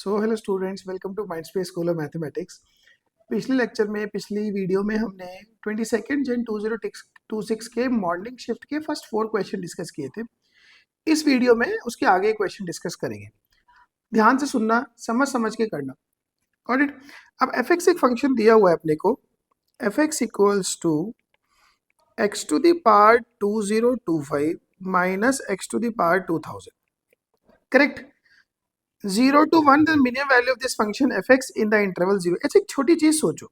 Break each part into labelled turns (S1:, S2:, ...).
S1: So hello students, welcome to Mindspace school of mathematics. पिछले lecture में, पिछली video में हमने 22 जन 2026 के मॉर्निंग शिफ्ट के फर्स्ट 4 क्वेश्चन डिस्कस किए थे। इस वीडियो में उसके आगे क्वेश्चन डिस्कस करेंगे। ध्यान से सुनना, समझ समझ के करना। Got it. अब एफ एक्स एक फंक्शन दिया हुआ है अपने को, f x equals to x to the power 2025 minus x to the power 2000। Correct. 0 to 1 the minimum value of this function fx in the interval 0। अच्छा, एक छोटी चीज सोचो,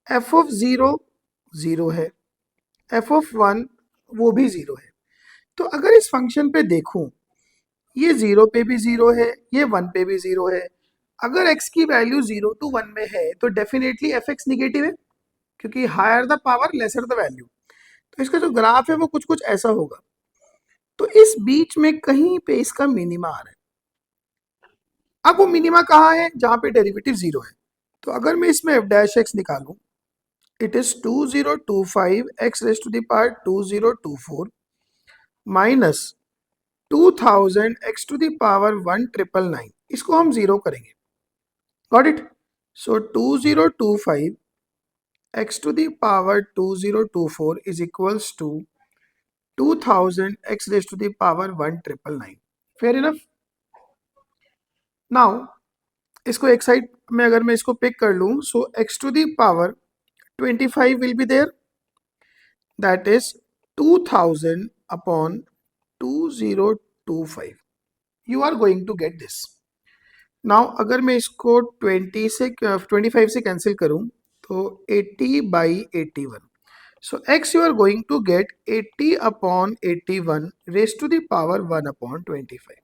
S1: f of 0 0 है, f of 1 वो भी 0 है। तो अगर इस फंक्शन पे देखूं, ये 0 पे भी 0 है, ये 1 पे भी 0 है। अगर x की वैल्यू 0 to 1 में है तो डेफिनेटली fx निगेटिव है, क्योंकि higher the power lesser the value. तो इसका जो ग्राफ है वो कुछ कुछ ऐसा होगा। तो इस बीच में कहीं पे इसका मिनिमा आ रहा है। अब वो मिनिमा कहाँ है? जहां पे डेरिवेटिव 0 है। तो अगर मैं इसमें f डैश x निकालूं, it is 2025 x raised to the power 2024 minus 2000 x to the power 1999। इसको हम जीरो करेंगे। Got it. So 2025 x to the power 2024 is equals to 2000 x raised to the power 1999। Fair enough. Now इसको एक side में अगर मैं इसको pick कर लूं, सो x to the power 25 will be there, that is 2000 upon 2025। you are going to get this। now अगर मैं इसको 25 से कैंसिल करूं तो 80 by 81। so x you are going to get 80 upon 81 raised to the power 1 upon 25।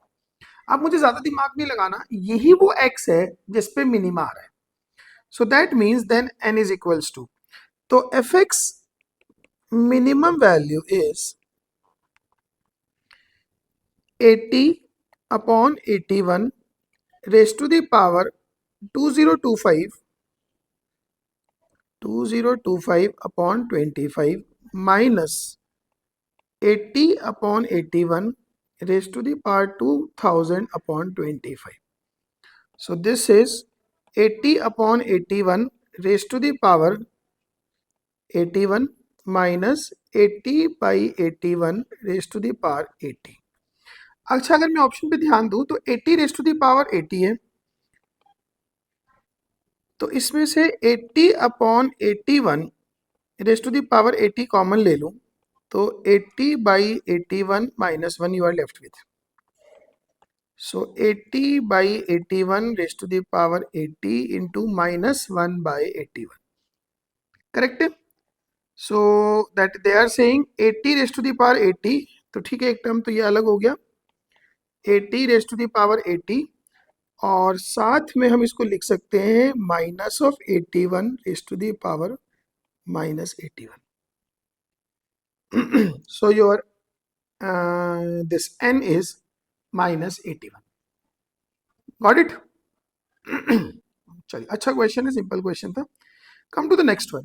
S1: अब मुझे ज्यादा दिमाग नहीं लगाना, यही वो x है जिस पे मिनिमा आ रहा है। so that means then n is equals to, तो fx minimum value is 80 upon 81 raised to the power 2025 upon 25 minus 80 upon 81 raised to the power 2000 upon 25। so this is 80 upon 81 raised to the power 81 minus 80 by 81 raised to the power 80। अच्छा, अगर मैं option पे ध्यान दूं तो 80 raise to the power 80 है, तो इसमें से 80 upon 81 raise to the power 80 common ले लूं तो 80 by 81 minus 1 you are left with. So 80 by 81 raise to the power 80 into minus 1 by 81। Correct. So that they are saying 80 raise to the power 80, तो ठीक है, एक term तो ये अलग हो गया, 80 रेज टू द पावर 80, और साथ में हम इसको लिख सकते हैं minus of 81 raise to the power minus 81। so your this n is minus 81। Got it. चलिए, अच्छा क्वेश्चन है, सिंपल क्वेश्चन था। Come to the next one.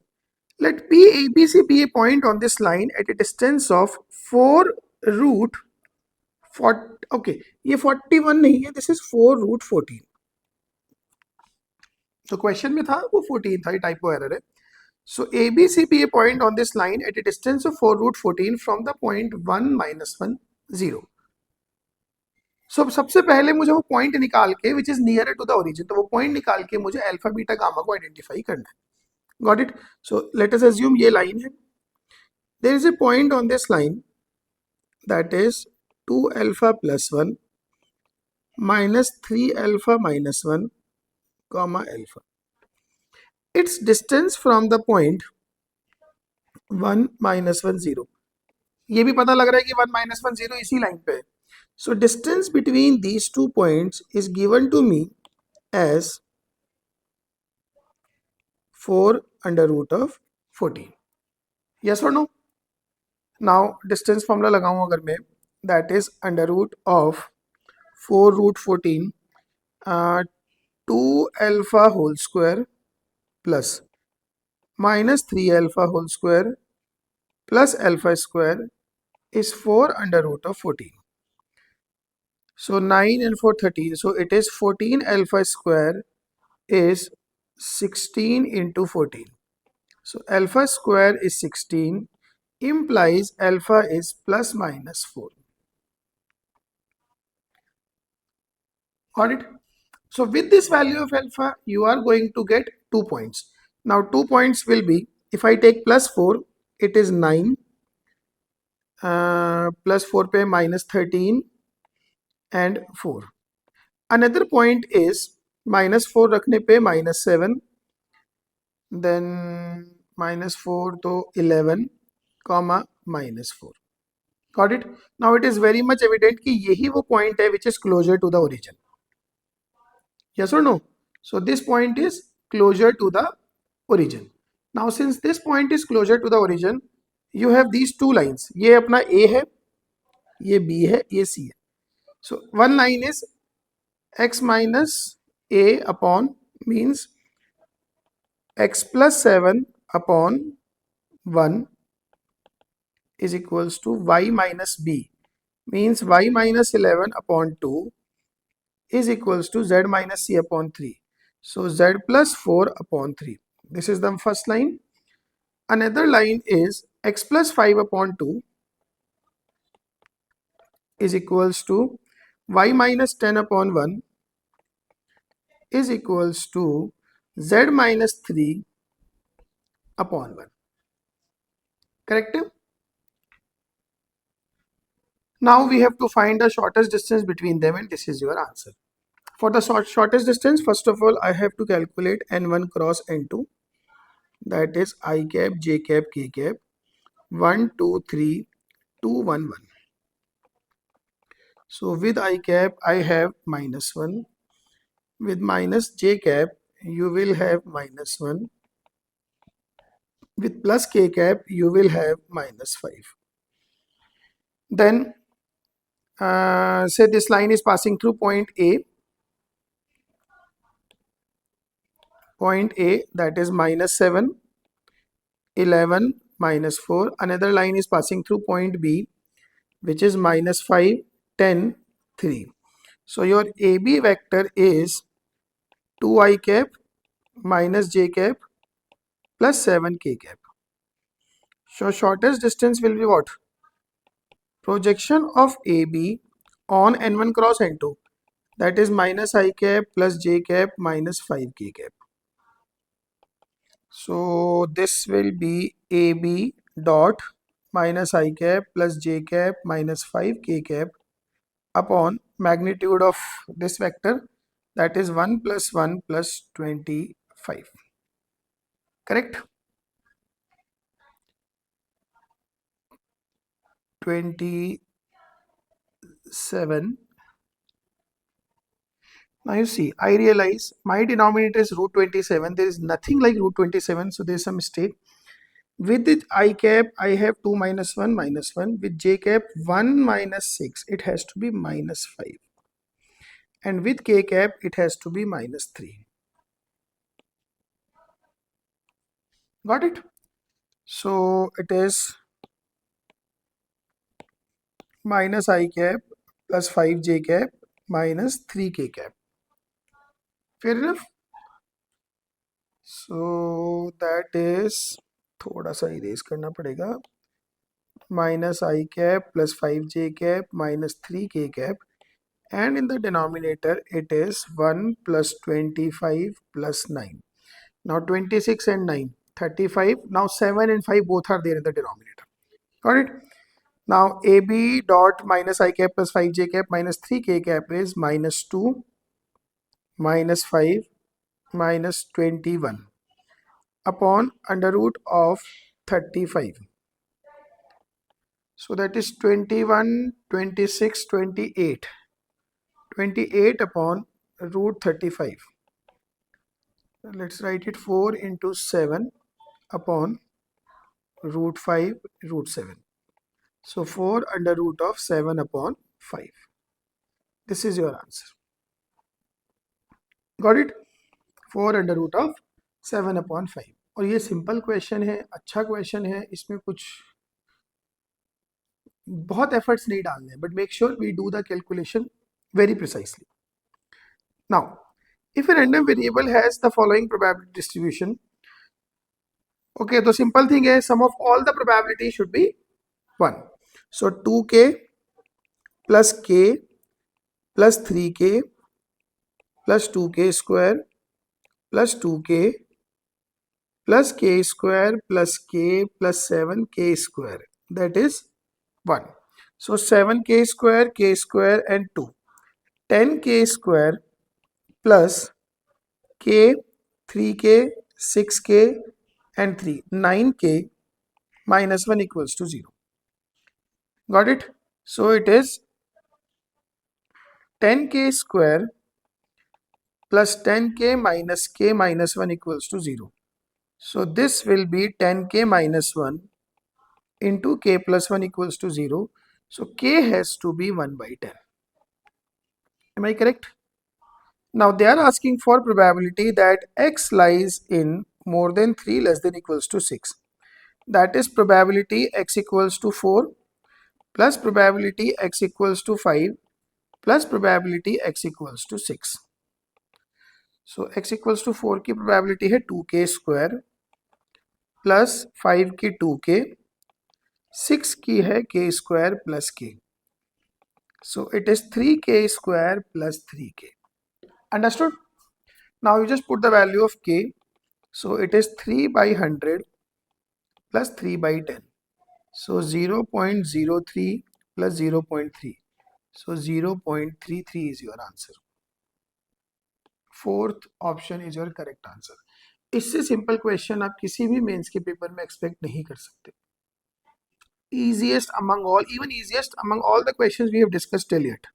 S1: Let p a b c be a point on this line at a distance of 4 root 40। Okay, ये 41 नहीं है, this is 4 root 14। तो question में था वो 14 था, ये टाइपो एरर है। So A B C B A point on this line at a distance of 4 root 14 from the point 1 minus 1 0। So सबसे पहले मुझे वो पॉइंट निकाल के which is near to the origin, तो वो पॉइंट निकाल के मुझे अल्फा बीटा गामा को आइडेंटिफाई करना है। Got it. So let us assume ये लाइन है, there is a point on this line that is 2 alpha plus 1 minus 3 alpha minus 1 comma alpha. It's distance from the point 1 minus 1 0। ये भी पता लग रहा है कि 1 माइनस 1 0 इसी लाइन पे है। So distance between these two points is given to me as 4 under root of 14। Yes और नो? नाउ डिस्टेंस फॉर्मूला लगाऊं अगर मैं, that is under root of 4 root 14 2 alpha whole square plus minus 3 alpha whole square plus alpha square is 4 under root of 14। So 9 and 4, 13. So it is 14 alpha square is 16 into 14. So alpha square is 16, implies alpha is plus minus 4. Got it? So with this value of alpha, you are going to get 2 points. Now 2 points will be, if I take plus 4, it is 9, plus 4 पे minus 13 and 4. Another point is minus 4 रखने पे minus 7, then minus 4 तो 11, comma minus 4. Got it? Now it is very much evident कि यही वो point है which is closer to the origin. Yes or no? So this point is closer to the origin. Now since this point is closer to the origin, you have these two lines. ये अपना A है, ये B है, ये C है. So one line is x minus A upon means x plus 7 upon 1 is equals to y minus B means y minus 11 upon 2 is equals to z minus c upon 3. So z plus 4 upon 3. This is the first line. Another line is x plus 5 upon 2 is equals to y minus 10 upon 1 is equals to z minus 3 upon 1. Correct? Now we have to find the shortest distance between them, and this is your answer. For the shortest distance, first of all, I have to calculate n1 cross n2. That is I cap, j cap, k cap. 1, 2, 3, 2, 1, 1. So with I cap, I have minus 1. With minus j cap, you will have minus 1. With plus k cap, you will have minus 5. Then, say this line is passing through point A. Point A, that is minus 7, 11, minus 4. Another line is passing through point B, which is minus 5, 10, 3. So your AB vector is 2I cap minus j cap plus 7k cap. So shortest distance will be what? Projection of AB on n1 cross n2, that is minus I cap plus j cap minus 5k cap. So this will be AB dot minus I cap plus j cap minus 5k cap upon magnitude of this vector, that is 1 plus 1 plus 25. Correct? 27. Now you see, I realize my denominator is root 27. There is nothing like root 27, so there is a mistake. With it I cap, I have 2 minus 1 minus 1. With j cap, 1 minus 6. It has to be minus 5. And with k cap, it has to be minus 3. Got it? So it is minus I cap plus 5j cap minus 3k cap. Fair enough? So that is, थोड़ा सा erase करना पड़ेगा, minus I cap plus 5j cap minus 3k cap, and in the denominator it is 1 plus 25 plus 9. Now 26 and 9, 35. Now 7 and 5 both are there in the denominator. Got it? Now AB dot minus I cap plus 5j cap minus 3k cap is minus 2 minus 5 minus 21 upon under root of 35. So that is 21, 26, 28. 28 upon root 35. Let's write it 4 into 7 upon root 5 root 7. So 4 under root of 7 upon 5. This is your answer. Got it? 4 under root of 7 upon 5. और ये simple question है, अच्छा question है, इसमें कुछ बहुत efforts नहीं डालने, but make sure we do the calculation very precisely. Now, if a random variable has the following probability distribution, okay, the simple thing is sum of all the probability should be 1. So 2k plus k plus 3k plus 2k square plus 2k plus k square plus k plus 7k square, that is 1. So 7k square and 2, 10k square plus k, 3k, 6k and 3, 9k minus 1 equals to 0. Got it? So it is 10k square plus 10k minus k minus 1 equals to 0. So this will be 10k minus 1 into k plus 1 equals to 0. So k has to be 1 by 10. Am I correct? Now they are asking for probability that x lies in more than 3 less than equals to 6. That is probability x equals to 4 plus probability x equals to 5 plus probability x equals to 6. So x equals to 4 की probability है 2k square plus 5 की 2k, 6 की है k square plus k. So it is 3k square plus 3k. Understood? Now you just put the value of k. So it is 3 by 100 plus 3 by 10. So 0.03 plus 0.3. So 0.33 is your answer. Fourth option is your correct answer. इससे simple question आप किसी भी mains के paper में expect नहीं कर सकते. Easiest among all, even easiest among all the questions we have discussed till yet.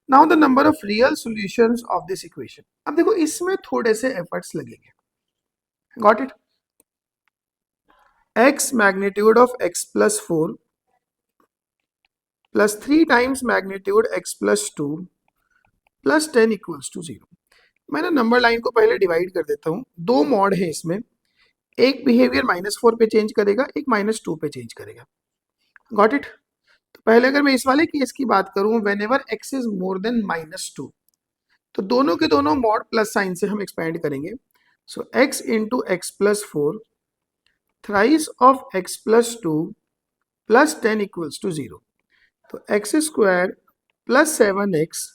S1: Now the number of real solutions of this equation. अब देखो इसमें थोड़े से efforts लगेंगे. Got it? X magnitude of x plus 4 plus 3 times magnitude x plus 2 plus 10 equals to 0. मैं ना number line को पहले डिवाइड कर देता हूँ. दो मॉड है इसमें, एक बिहेवियर -4 पे चेंज करेगा, एक -2 पे चेंज करेगा. Got it? तो पहले अगर मैं इस वाले केस की बात करूं, when ever x is more than -2, तो दोनों के दोनों मॉड प्लस साइन से हम एक्सपेंड करेंगे. So x into x plus 4 thrice of x plus 2 plus 10 equals to 0. तो x square plus 7x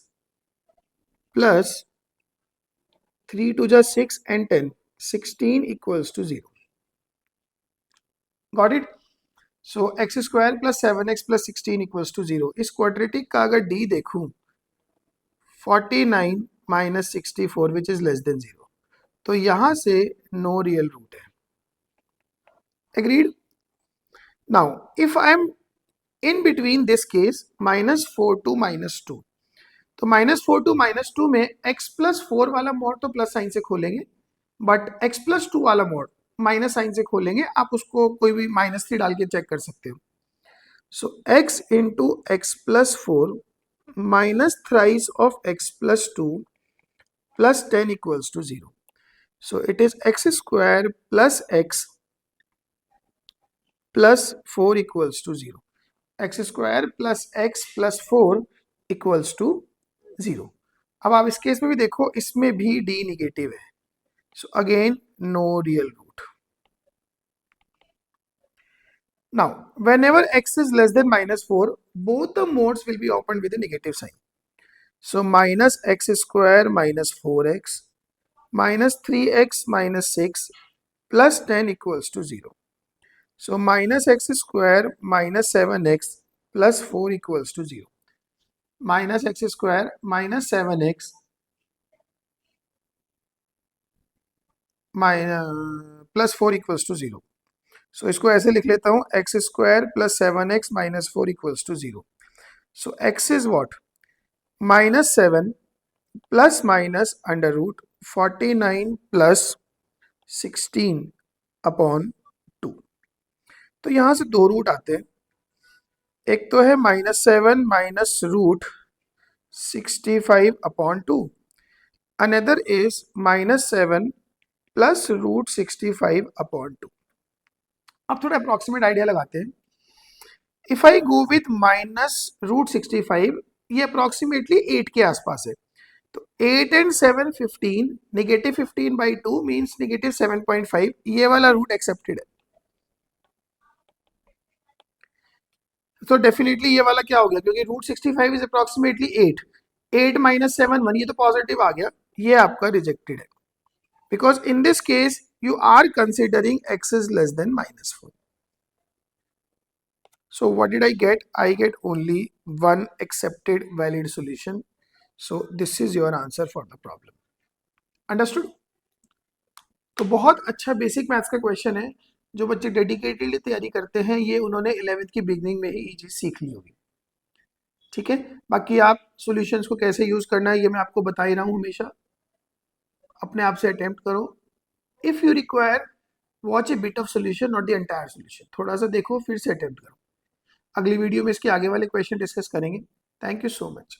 S1: plus 3 टू जा 6 and 10, 16 equals to 0. Got it? So x square plus 7x plus 16 equals to 0. इस quadratic का अगर D देखूं, 49 माइनस 64 which is less than 0. तो यहां से नो रियल रूट है. Agreed? Now if I am in between this case -4 to -2, तो -4 टू -2 में x प्लस 4 वाला मोड तो प्लस साइन से खोलेंगे, बट x प्लस 2 वाला मोड माइनस साइन से खोलेंगे. आप उसको कोई भी -3 डाल के चेक कर सकते हो. सो x into x plus 4 minus thrice of x plus 2 plus 10 equals to 0. So it is x square plus x plus 4 equals to 0. x square plus x plus 4 equals to 0. अब आप इस केस में भी देखो, इसमें भी d नेगेटिव है. So again no real root. Now whenever x is less than -4, both the modes will be opened with a negative sign. So minus x square minus 4x minus 3x minus 6 plus 10 equals to 0. So minus x square minus 7x plus 4 equals to 0. Minus x square minus 7x plus 4 equals to 0. So इसको ऐसे लिख लेता हूँ, x square plus 7x minus 4 equals to 0. So x is what? -7 plus minus under root 49 plus 16 upon 2. तो यहां से दो root आते हैं. एक तो है -7 minus root 65 upon 2. Another is -7 plus root 65 upon 2. अब थोड़ा अप्रोक्सीमेट आइडिया लगाते हैं. If I go with minus root 65, ये अप्रॉक्सीमेटली 8 के आसपास है। तो 8 एंड 7 15, नेगेटिव 15/2 मीन्स नेगेटिव 7.5, ये वाला रूट एक्सेप्टेड है। तो डेफिनेटली ये वाला क्या हो गया, क्योंकि रूट 65 इज अप्रॉक्सीमेटली 8, 8 माइनस 7 1, ये तो पॉजिटिव आ गया, ये आपका रिजेक्टेड है, because in this case you are considering x is less than -4. So what did I get? I get only one accepted valid solution. So this is your answer for the problem. Understood? तो बहुत अच्छा basic maths का question है, जो बच्चे dedicatedly तैयारी करते हैं ये उन्होंने 11th की बिगनिंग में ही ये चीज़ सीख ली होगी। ठीक है, बाकी आप सॉल्यूशंस को कैसे यूज़ करना है ये मैं आपको बता ही रहा हूँ, हमेशा अपने आप से अटेम्प्ट करो। If you require watch A bit of solution, not the entire solution, थोड़ा सा देखो फिर से अटेम्प्ट करो। अगली वीडियो में इसके आगे वाले क्वेश्चन डिस्कस करेंगे। Thank you so much.